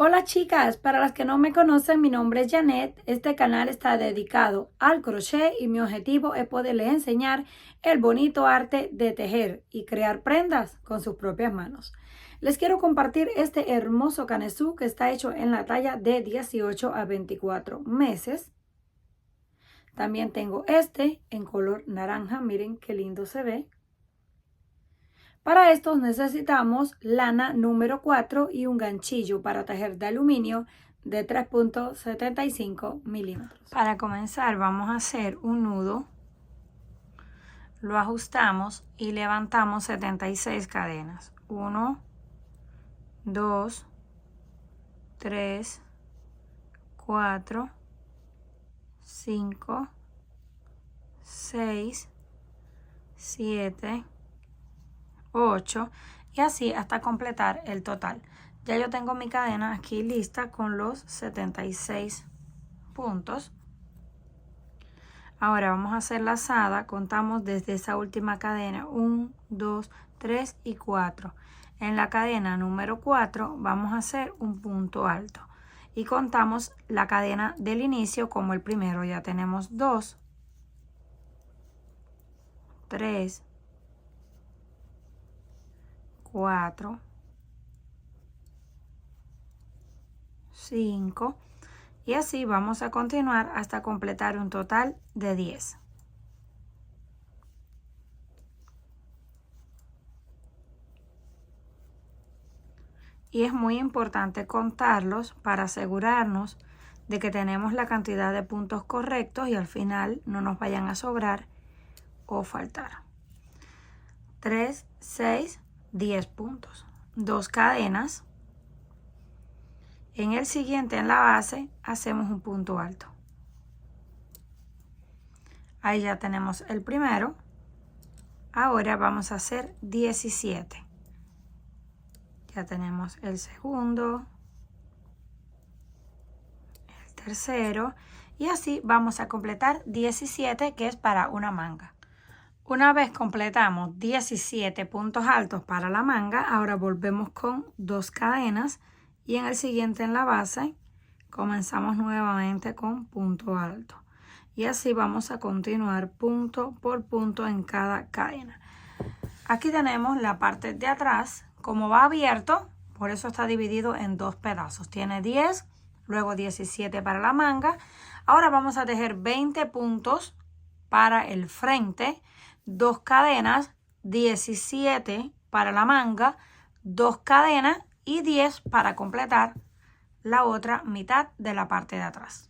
Hola chicas, para las que no me conocen, mi nombre es Janet. Este canal está dedicado al crochet y mi objetivo es poderles enseñar el bonito arte de tejer y crear prendas con sus propias manos. Les quiero compartir este hermoso canesú que está hecho en la talla de 18 a 24 meses. También tengo este en color naranja, miren qué lindo se ve. Para estos necesitamos lana número 4 y un ganchillo para tejer de aluminio de 3.75 milímetros. Para comenzar vamos a hacer un nudo, lo ajustamos y levantamos 76 cadenas. 1, 2, 3, 4, 5, 6, 7, 8 y así hasta completar el total. Ya yo tengo mi cadena aquí lista con los 76 puntos. Ahora vamos a hacer lazada, contamos desde esa última cadena 1, 2, 3 y 4. En la cadena número 4 vamos a hacer un punto alto y contamos la cadena del inicio como el primero. Ya tenemos 2, 3, 4, 5 y así vamos a continuar hasta completar un total de 10. Y es muy importante contarlos para asegurarnos de que tenemos la cantidad de puntos correctos y al final no nos vayan a sobrar o faltar. 3, 6, 10 puntos. 2 cadenas. En el siguiente, en la base, hacemos un punto alto. Ahí ya tenemos el primero. Ahora vamos a hacer 17. Ya tenemos el segundo, el tercero y así vamos a completar 17, que es para una manga. Una vez completamos 17 puntos altos para la manga, ahora volvemos con 2 cadenas y en el siguiente, en la base, comenzamos nuevamente con punto alto. Y así vamos a continuar punto por punto en cada cadena. Aquí tenemos la parte de atrás. Como va abierto, por eso está dividido en 2 pedazos. Tiene 10, luego 17 para la manga. Ahora vamos a tejer 20 puntos para el frente, 2 cadenas, 17 para la manga, 2 cadenas y 10 para completar la otra mitad de la parte de atrás.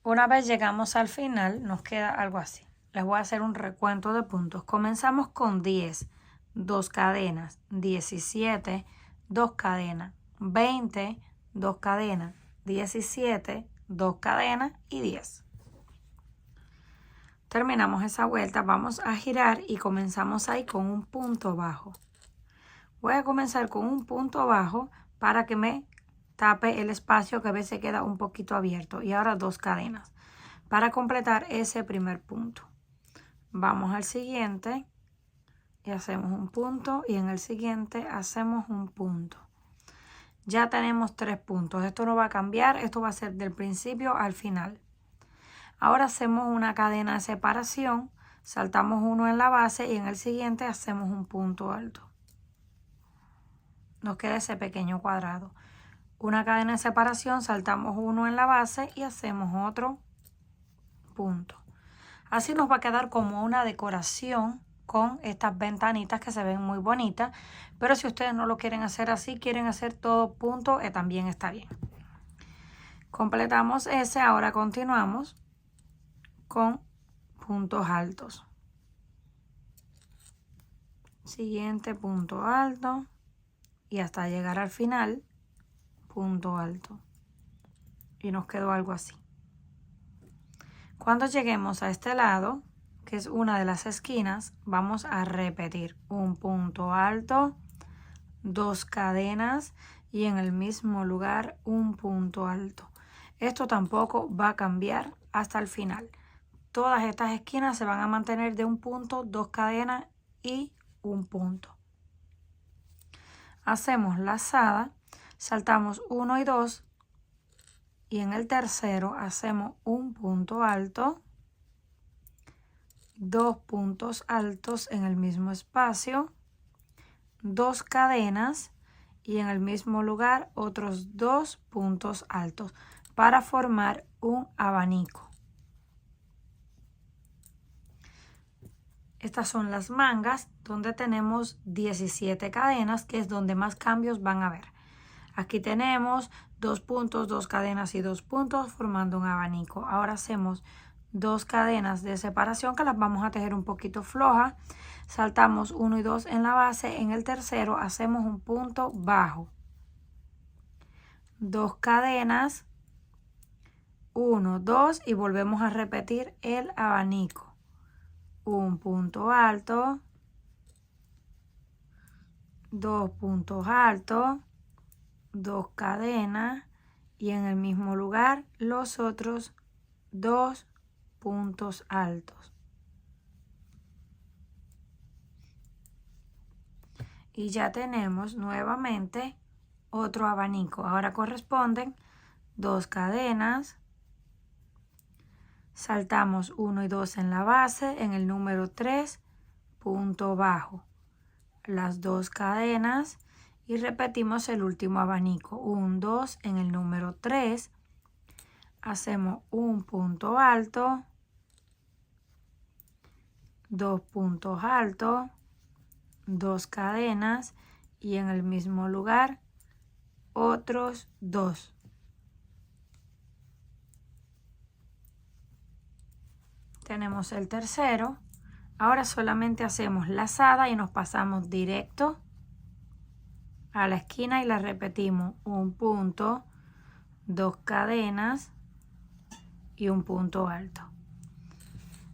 Una vez llegamos al final, nos queda algo así. Les voy a hacer un recuento de puntos. Comenzamos con 10, 2 cadenas, 17, 2 cadenas, 20, 2 cadenas, 17, 2 cadenas y 10. Terminamos esa vuelta, vamos a girar y comenzamos ahí con un punto bajo. Voy a comenzar con un punto bajo para que me tape el espacio que a veces queda un poquito abierto. Y ahora 2 cadenas para completar ese primer punto. Vamos al siguiente y hacemos un punto y en el siguiente hacemos un punto. Ya tenemos 3 puntos. Esto no va a cambiar, esto va a ser del principio al final. Ahora hacemos una cadena de separación, saltamos uno en la base y en el siguiente hacemos un punto alto. Nos queda ese pequeño cuadrado. Una cadena de separación, saltamos uno en la base y hacemos otro punto. Así nos va a quedar como una decoración con estas ventanitas que se ven muy bonitas, pero si ustedes no lo quieren hacer así, quieren hacer todo punto, también está bien. Completamos ese, ahora continuamos con puntos altos. Siguiente punto alto y hasta llegar al final, punto alto. Y nos quedó algo así. Cuando lleguemos a este lado, que es una de las esquinas, vamos a repetir un punto alto, 2 cadenas y en el mismo lugar un punto alto. Esto tampoco va a cambiar hasta el final. Todas estas esquinas se van a mantener de un punto, 2 cadenas y un punto. Hacemos lazada, saltamos 1 y 2 y en el tercero hacemos un punto alto, 2 puntos altos en el mismo espacio, 2 cadenas y en el mismo lugar otros 2 puntos altos para formar un abanico. Estas son las mangas donde tenemos 17 cadenas, que es donde más cambios van a haber. Aquí tenemos 2 puntos, 2 cadenas y 2 puntos formando un abanico. Ahora hacemos 2 cadenas de separación que las vamos a tejer un poquito flojas. Saltamos 1 y 2 en la base. En el tercero hacemos un punto bajo. 2 cadenas, 1, 2 y volvemos a repetir el abanico. Un punto alto, 2 puntos altos, 2 cadenas y en el mismo lugar los otros 2 puntos altos. Y ya tenemos nuevamente otro abanico. Ahora corresponden 2 cadenas. Saltamos 1 y 2 en la base, en el número 3, punto bajo. Las 2 cadenas y repetimos el último abanico. 1, 2 en el número 3. Hacemos un punto alto, 2 puntos altos, 2 cadenas y en el mismo lugar otros 2. Tenemos el tercero. Ahora solamente hacemos lazada y nos pasamos directo a la esquina y la repetimos. Un punto, 2 cadenas y un punto alto.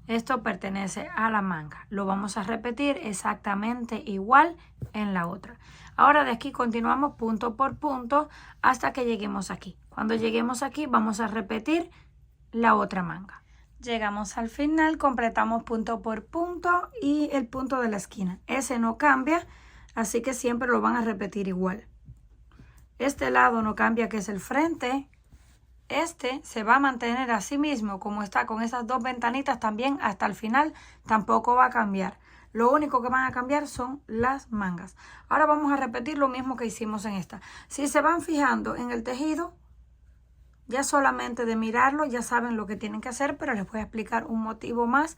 Esto pertenece a la manga. Lo vamos a repetir exactamente igual en la otra. Ahora de aquí continuamos punto por punto hasta que lleguemos aquí. Cuando lleguemos aquí vamos a repetir la otra manga. Llegamos al final, completamos punto por punto y el punto de la esquina. Ese no cambia, así que siempre lo van a repetir igual. Este lado no cambia, que es el frente. Este se va a mantener así mismo, como está con esas 2 ventanitas también hasta el final, tampoco va a cambiar. Lo único que van a cambiar son las mangas. Ahora vamos a repetir lo mismo que hicimos en esta. Si se van fijando en el tejido, ya solamente de mirarlo ya saben lo que tienen que hacer, pero les voy a explicar un motivo más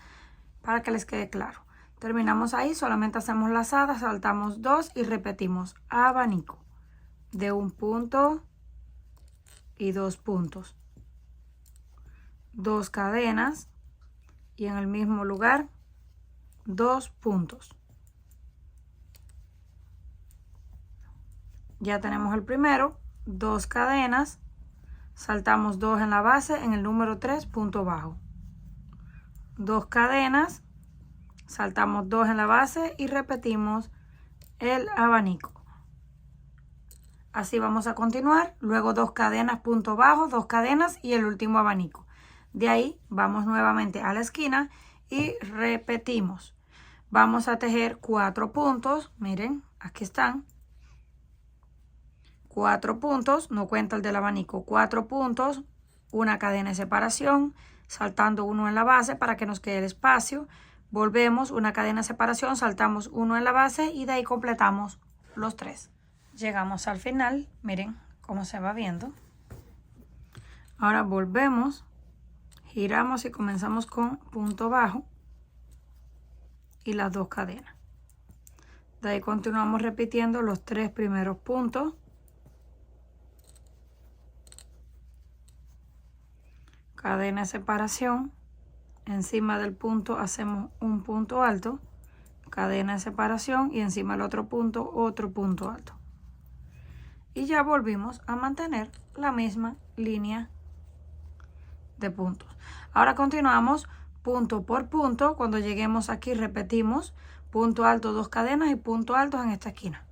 para que les quede claro. Terminamos ahí, solamente hacemos lazada, saltamos 2 y repetimos abanico de un punto y 2 puntos. 2 cadenas y en el mismo lugar 2 puntos. Ya tenemos el primero, 2 cadenas. Saltamos 2 en la base, en el número 3, punto bajo. 2 cadenas, saltamos 2 en la base y repetimos el abanico. Así vamos a continuar, luego 2 cadenas, punto bajo, 2 cadenas y el último abanico. De ahí vamos nuevamente a la esquina y repetimos. Vamos a tejer 4 puntos, miren, aquí están. 4 puntos, no cuenta el del abanico, 4 puntos, una cadena de separación, saltando 1 en la base para que nos quede el espacio. Volvemos, una cadena de separación, saltamos 1 en la base y de ahí completamos los 3. Llegamos al final, miren cómo se va viendo. Ahora volvemos, giramos y comenzamos con punto bajo y las 2 cadenas. De ahí continuamos repitiendo los 3 primeros puntos. Cadena de separación, encima del punto hacemos un punto alto, cadena de separación y encima del otro punto otro punto alto. Y ya volvimos a mantener la misma línea de puntos. Ahora continuamos punto por punto. Cuando lleguemos aquí repetimos punto alto, 2 cadenas y punto altos en esta esquina.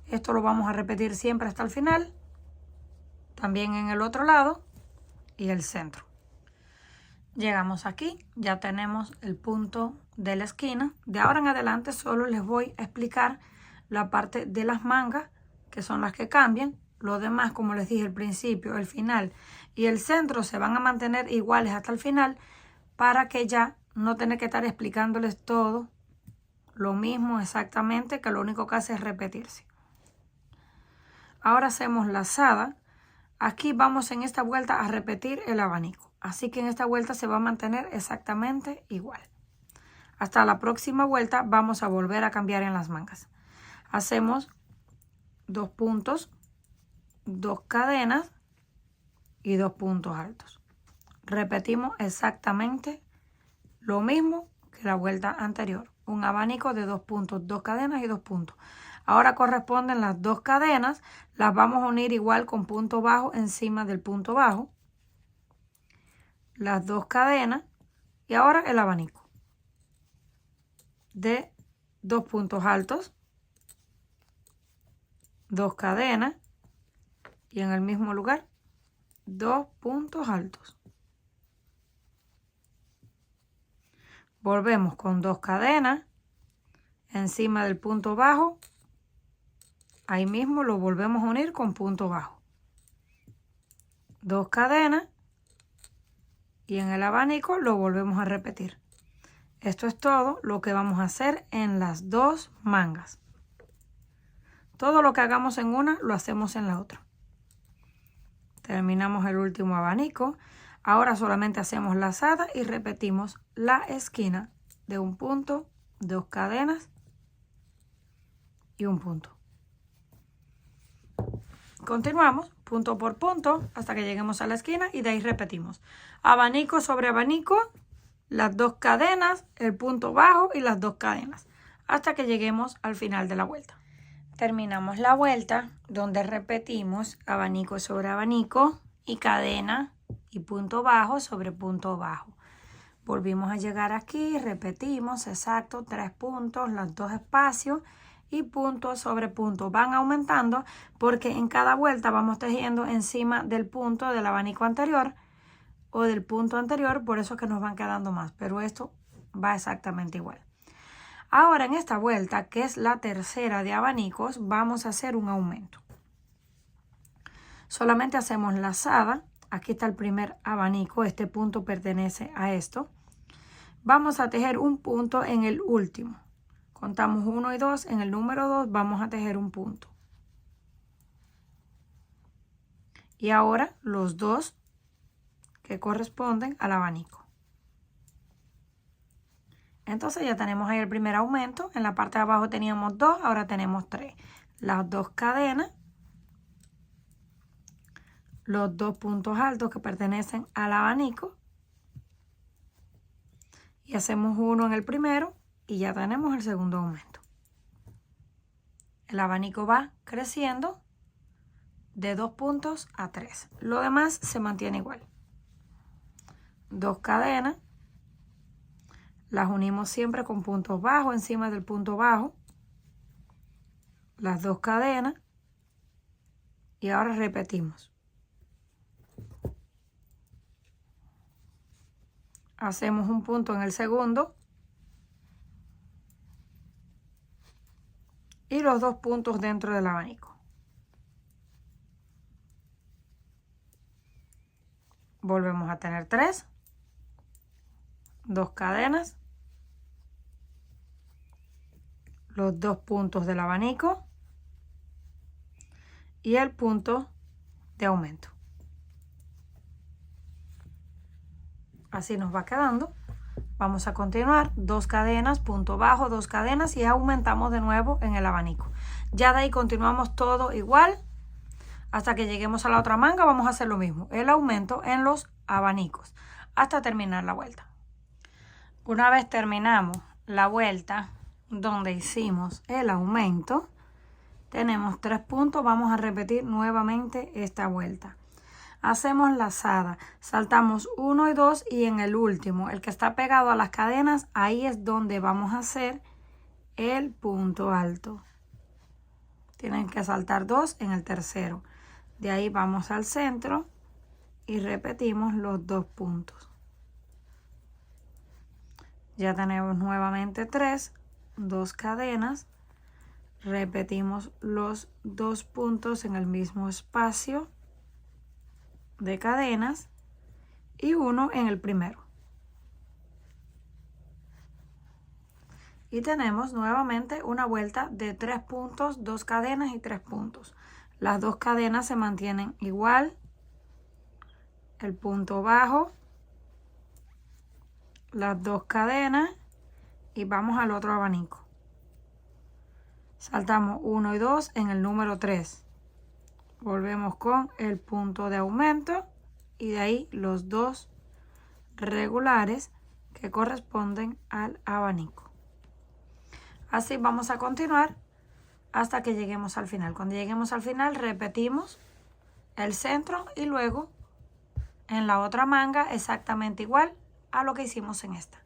Esto lo vamos a repetir siempre hasta el final, también en el otro lado y el centro. Llegamos aquí, ya tenemos el punto de la esquina. De ahora en adelante solo les voy a explicar la parte de las mangas, que son las que cambian. Lo demás, como les dije al principio, el final y el centro se van a mantener iguales hasta el final para que ya no tener que estar explicándoles todo lo mismo exactamente, que lo único que hace es repetirse. Ahora hacemos lazada. Aquí vamos en esta vuelta a repetir el abanico. Así que en esta vuelta se va a mantener exactamente igual. Hasta la próxima vuelta vamos a volver a cambiar en las mangas. Hacemos 2 puntos, 2 cadenas y 2 puntos altos. Repetimos exactamente lo mismo que la vuelta anterior. Un abanico de 2 puntos, 2 cadenas y 2 puntos. Ahora corresponden las 2 cadenas. Las vamos a unir igual con punto bajo encima del punto bajo. Las 2 cadenas. Y ahora el abanico de 2 puntos altos, 2 cadenas y en el mismo lugar 2 puntos altos. Volvemos con 2 cadenas encima del punto bajo. Ahí mismo lo volvemos a unir con punto bajo. 2 cadenas y en el abanico lo volvemos a repetir. Esto es todo lo que vamos a hacer en las 2 mangas. Todo lo que hagamos en una lo hacemos en la otra. Terminamos el último abanico. Ahora solamente hacemos lazada y repetimos la esquina de un punto, 2 cadenas y un punto. Continuamos punto por punto hasta que lleguemos a la esquina y de ahí repetimos. Abanico sobre abanico, las 2 cadenas, el punto bajo y las 2 cadenas hasta que lleguemos al final de la vuelta. Terminamos la vuelta donde repetimos abanico sobre abanico y cadena y punto bajo sobre punto bajo. Volvimos a llegar aquí, repetimos exacto 3 puntos, los 2 espacios y punto sobre punto. Van aumentando porque en cada vuelta vamos tejiendo encima del punto del abanico anterior o del punto anterior, por eso es que nos van quedando más, pero esto va exactamente igual. Ahora en esta vuelta, que es la tercera de abanicos, vamos a hacer un aumento. Solamente hacemos lazada. Aquí está el primer abanico, este punto pertenece a esto. Vamos a tejer un punto en el último. Contamos 1 y 2, en el número 2 vamos a tejer un punto. Y ahora los 2 que corresponden al abanico. Entonces ya tenemos ahí el primer aumento. En la parte de abajo teníamos 2, ahora tenemos 3. Las 2 cadenas, los 2 puntos altos que pertenecen al abanico. Y hacemos 1 en el primero y ya tenemos el segundo aumento. El abanico va creciendo de 2 puntos a 3. Lo demás se mantiene igual. 2 cadenas. Las unimos siempre con puntos bajos encima del punto bajo. Las 2 cadenas. Y ahora repetimos. Hacemos un punto en el segundo. Y los 2 puntos dentro del abanico. Volvemos a tener 3. 2 cadenas. Los 2 puntos del abanico y el punto de aumento. Así nos va quedando. Vamos a continuar 2 cadenas, punto bajo, 2 cadenas y aumentamos de nuevo en el abanico. Ya de ahí continuamos todo igual hasta que lleguemos a la otra manga. Vamos a hacer lo mismo, el aumento en los abanicos hasta terminar la vuelta. Una vez terminamos la vuelta donde hicimos el aumento, tenemos 3 puntos. Vamos a repetir nuevamente esta vuelta. Hacemos lazada, saltamos 1 y 2 y en el último, el que está pegado a las cadenas, ahí es donde vamos a hacer el punto alto. Tienen que saltar 2 en el tercero. De ahí vamos al centro y repetimos los 2 puntos. Ya tenemos nuevamente 3, 2 cadenas, repetimos los 2 puntos en el mismo espacio de cadenas y uno en el primero. Y tenemos nuevamente una vuelta de 3 puntos, 2 cadenas y 3 puntos. Las 2 cadenas se mantienen igual, el punto bajo, las 2 cadenas y vamos al otro abanico. Saltamos 1 y 2 en el número 3. Volvemos con el punto de aumento y de ahí los 2 regulares que corresponden al abanico. Así vamos a continuar hasta que lleguemos al final. Cuando lleguemos al final repetimos el centro y luego en la otra manga exactamente igual a lo que hicimos en esta.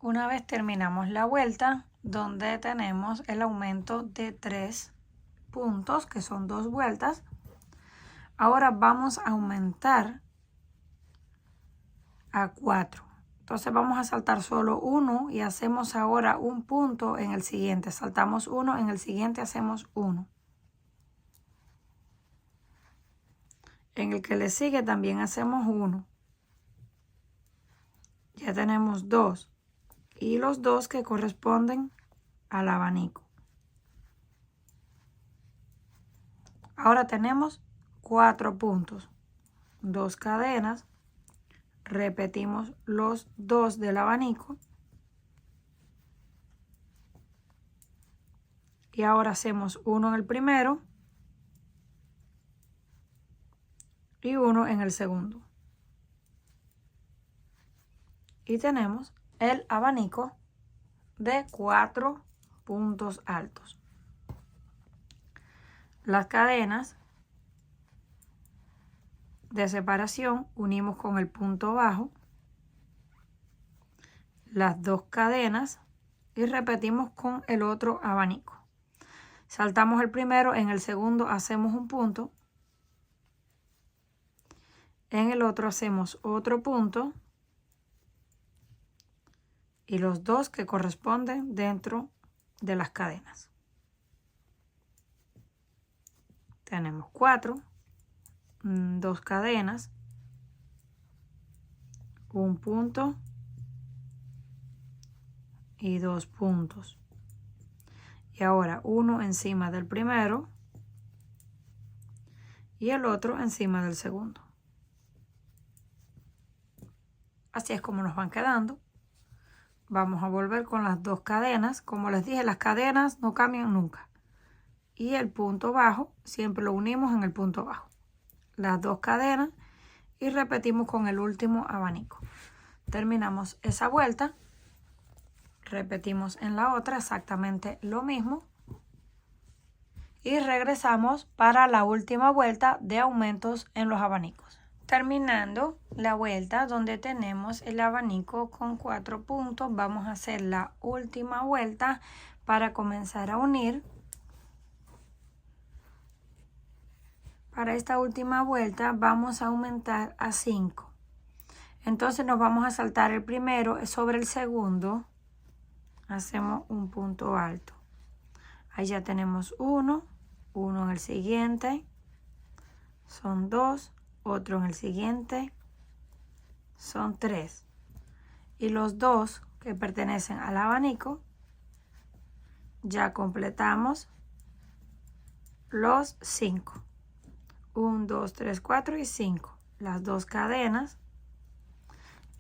Una vez terminamos la vuelta donde tenemos el aumento de 3 puntos, que son 2 vueltas, ahora vamos a aumentar a 4. Entonces vamos a saltar solo 1 y hacemos ahora un punto en el siguiente. Saltamos 1, en el siguiente hacemos 1. En el que le sigue también hacemos 1. Ya tenemos 2. Y los 2 que corresponden al abanico. Ahora tenemos 4 puntos, 2 cadenas, repetimos los 2 del abanico y ahora hacemos 1 en el primero y 1 en el segundo. Y tenemos el abanico de 4 puntos altos. Las cadenas de separación unimos con el punto bajo, las 2 cadenas y repetimos con el otro abanico. Saltamos el primero, en el segundo hacemos un punto, en el otro hacemos otro punto y los 2 que corresponden dentro de las cadenas. Tenemos 4, 2 cadenas, un punto y 2 puntos. Y ahora uno encima del primero y el otro encima del segundo. Así es como nos van quedando. Vamos a volver con las 2 cadenas. Como les dije, las cadenas no cambian nunca. Y el punto bajo siempre lo unimos en el punto bajo. Las 2 cadenas y repetimos con el último abanico. Terminamos esa vuelta. Repetimos en la otra exactamente lo mismo. Y regresamos para la última vuelta de aumentos en los abanicos. Terminando la vuelta donde tenemos el abanico con 4 puntos, vamos a hacer la última vuelta para comenzar a unir. Para esta última vuelta vamos a aumentar a 5. Entonces nos vamos a saltar el primero sobre el segundo. Hacemos un punto alto. Ahí ya tenemos 1, 1 en el siguiente. Son 2, otro en el siguiente. Son 3. Y los 2 que pertenecen al abanico, ya completamos los 5. 1, 2, 3, 4 y 5. Las 2 cadenas.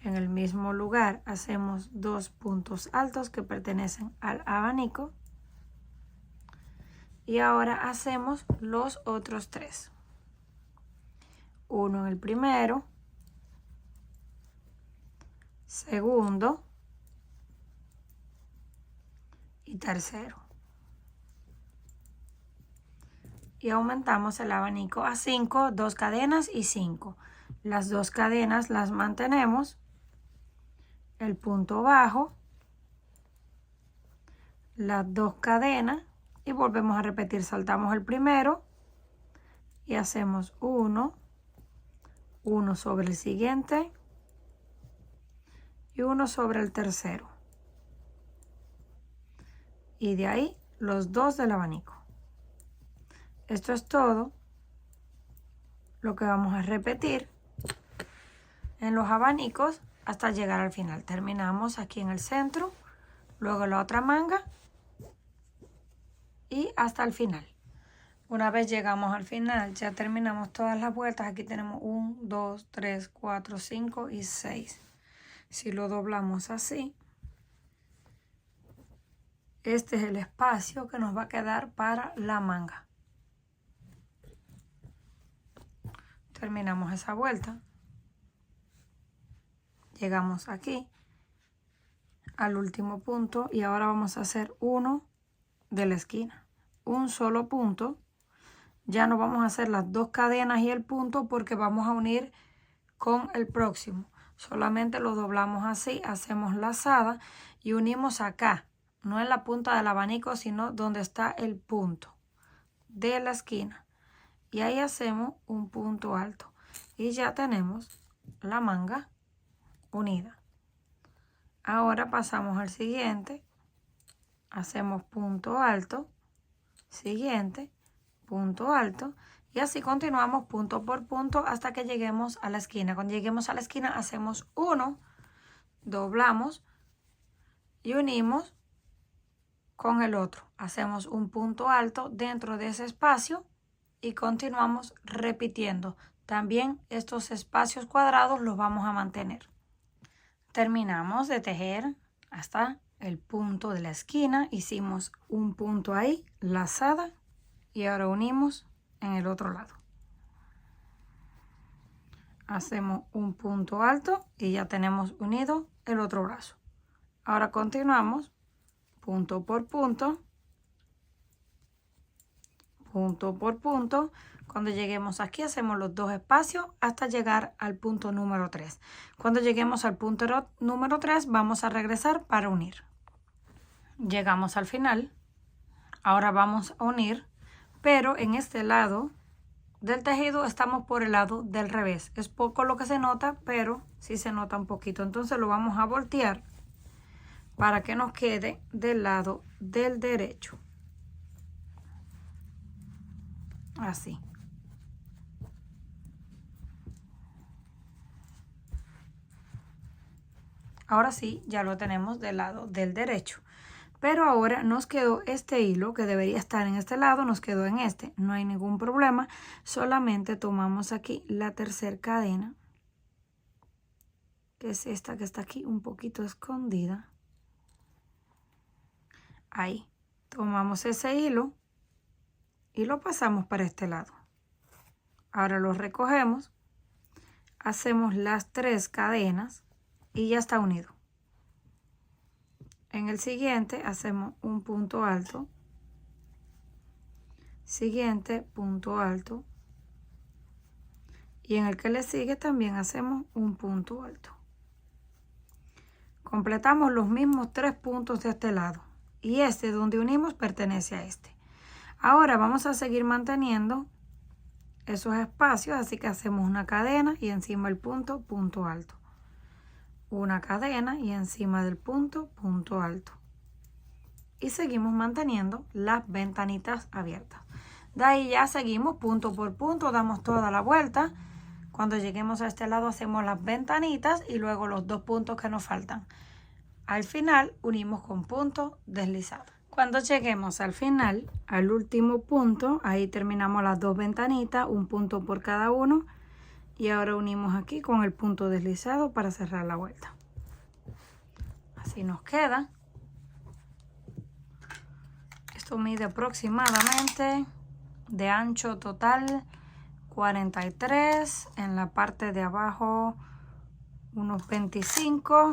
En el mismo lugar hacemos 2 puntos altos que pertenecen al abanico. Y ahora hacemos los otros 3. 1 en el primero. Segundo. Y tercero. Y aumentamos el abanico a 5, 2 cadenas y 5. Las 2 cadenas las mantenemos. El punto bajo. Las 2 cadenas. Y volvemos a repetir. Saltamos el primero. Y hacemos 1. 1 sobre el siguiente. Y 1 sobre el tercero. Y de ahí los dos del abanico. Esto es todo lo que vamos a repetir en los abanicos hasta llegar al final. Terminamos aquí en el centro, luego la otra manga y hasta el final. Una vez llegamos al final, ya terminamos todas las vueltas. Aquí tenemos 1, 2, 3, 4, 5 y 6. Si lo doblamos así, este es el espacio que nos va a quedar para la manga. Terminamos esa vuelta. Llegamos aquí al último punto y ahora vamos a hacer uno de la esquina. Un solo punto. Ya no vamos a hacer las dos cadenas y el punto porque vamos a unir con el próximo. Solamente lo doblamos así, hacemos lazada y unimos acá. No en la punta del abanico, sino donde está el punto de la esquina. Y ahí hacemos un punto alto. Y ya tenemos la manga unida. Ahora pasamos al siguiente. Hacemos punto alto. Siguiente. Punto alto. Y así continuamos punto por punto hasta que lleguemos a la esquina. Cuando lleguemos a la esquina hacemos uno. Doblamos. Y unimos con el otro. Hacemos un punto alto dentro de ese espacio y continuamos repitiendo. También estos espacios cuadrados los vamos a mantener. Terminamos de tejer hasta el punto de la esquina. Hicimos un punto ahí, lazada, y ahora unimos en el otro lado. Hacemos un punto alto y ya tenemos unido el otro brazo. Ahora continuamos punto por punto, punto por punto. Cuando lleguemos aquí hacemos los dos espacios hasta llegar al punto número 3. Cuando lleguemos al punto número 3 vamos a regresar para unir. Llegamos al final. Ahora vamos a unir, pero en este lado del tejido estamos por el lado del revés. Es poco lo que se nota, pero sí se nota un poquito. Entonces lo vamos a voltear para que nos quede del lado del derecho. Así. Ahora sí, ya lo tenemos del lado del derecho. Pero ahora nos quedó este hilo que debería estar en este lado, nos quedó en este. No hay ningún problema. Solamente tomamos aquí la tercera cadena, que es esta que está aquí un poquito escondida. Ahí. Tomamos ese hilo y lo pasamos para este lado. Ahora lo recogemos. Hacemos las 3 cadenas y ya está unido. En el siguiente hacemos un punto alto, siguiente punto alto y en el que le sigue también hacemos un punto alto. Completamos los mismos 3 puntos de este lado y este donde unimos pertenece a este. Ahora vamos a seguir manteniendo esos espacios, así que hacemos una cadena y encima el punto, punto alto. Una cadena y encima del punto, punto alto. Y seguimos manteniendo las ventanitas abiertas. De ahí ya seguimos punto por punto, damos toda la vuelta. Cuando lleguemos a este lado hacemos las ventanitas y luego los 2 puntos que nos faltan. Al final unimos con punto deslizado. Cuando lleguemos al final, al último punto, ahí terminamos las 2 ventanitas, un punto por cada uno. Y ahora unimos aquí con el punto deslizado para cerrar la vuelta. Así nos queda. Esto mide aproximadamente de ancho total 43, en la parte de abajo unos 25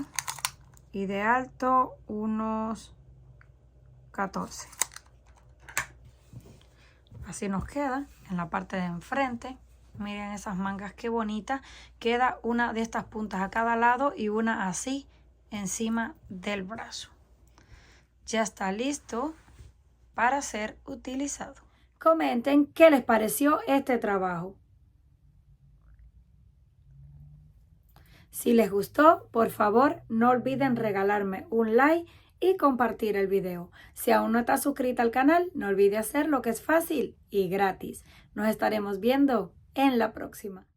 y de alto unos 14. Así nos queda en la parte de enfrente. Miren esas mangas qué bonitas. Queda una de estas puntas a cada lado y una así encima del brazo. Ya está listo para ser utilizado. Comenten qué les pareció este trabajo. Si les gustó, por favor, no olviden regalarme un like y compartir el video. Si aún no estás suscrita al canal, no olvides hacerlo, que es fácil y gratis. Nos estaremos viendo en la próxima.